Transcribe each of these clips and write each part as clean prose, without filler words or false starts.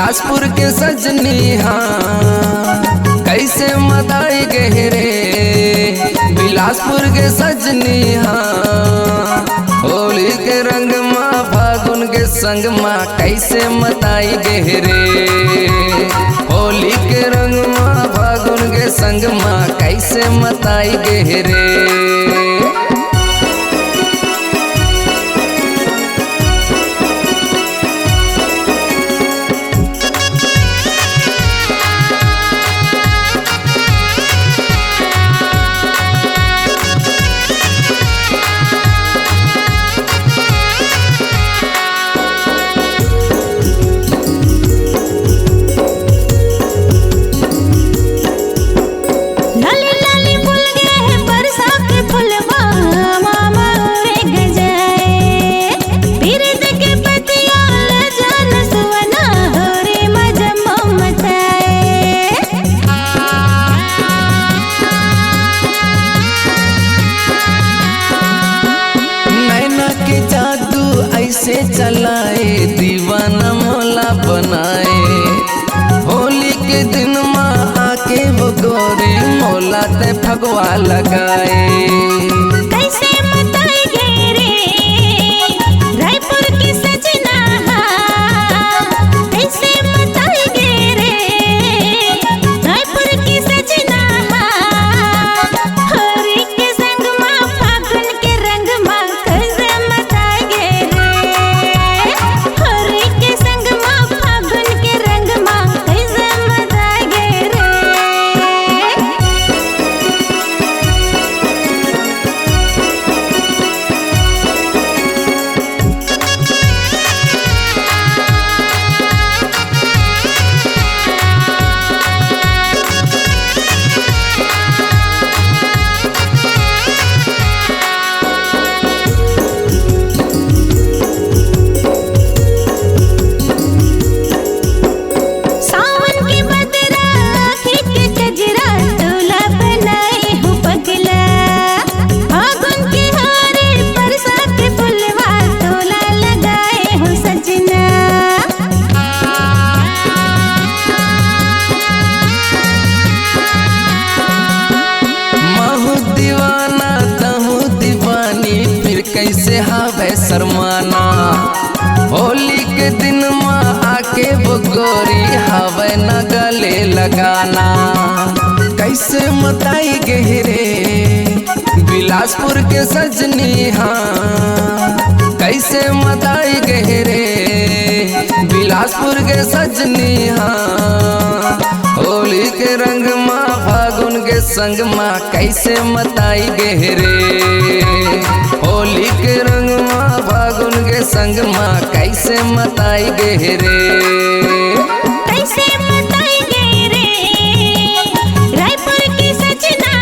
बिलासपुर के सजनी हाँ कैसे मदाई गहरे। बिलासपुर के सजनी हाँ होली के रंग माँ फागुन के संग माँ कैसे मताई गहरे। होली के रंग माँ फागुन के संग माँ कैसे मताई गहरे। ऐसे चलाए दीवाना मौला बनाए। होली के दिन माँ आके वो गोरी मौला ते फगवा लगाए। कैसे मताई गहरे रायपुर की सजना कैसे मताई गहरे रायपुर की सजना। होली के संग माँ फागुन के रंग माँ कैसे मताई गहरे। होली के संग माँ फागुन के रंग माँ कैसे मताई गहरे। कैसे हावे शर्माना। होली के दिन माँ आके वो गोरी हावे न गले लगाना। कैसे मताई गहरे बिलासपुर के सजनी हाँ कैसे मताई गहरे। बिलासपुर के सजनी हाँ होली के रंग माँ फागुन के संग माँ कैसे मताई गहरे। होली के रंग माँ फागुन के संग माँ कैसे मताई गहरे। कैसे मताई गहरे रायपुर की सजना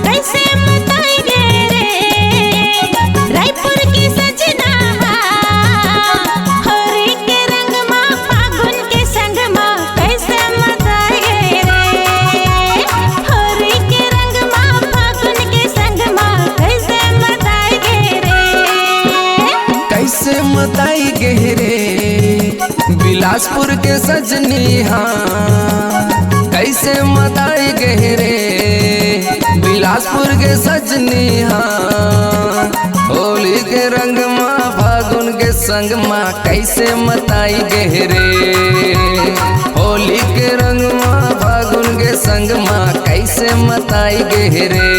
कैसे मताई गहरे रायपुर की सजना। होली के रंग माँ फागुन के संग माँ कैसे मताई गहरे। होली के रंग माँ फागुन के संग माँ कैसे मताई गहरे। कैसे मताई गहरे बिलासपुर के सजनी हाँ कैसे मताई गहरे। बिलासपुर के सजनी हाँ होली के रंग माँ फागुन के संग माँ कैसे मताई गहरे। होली के रंग माँ फागुन के संग माँ कैसे मताई गहरे।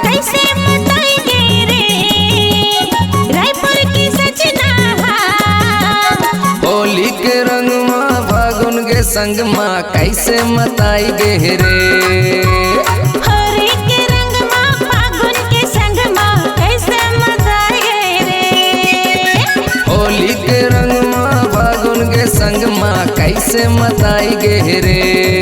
कैसे मताई गहरे रायपुर की सजना होली के रंग माँ फागुन के संग माँ कैसे मताई गहरे। होली के रंग माँ फागुन के संग माँ कैसे मताई गहरे। होली के रंग माँ फागुन के संग माँ कैसे मताई गहरे।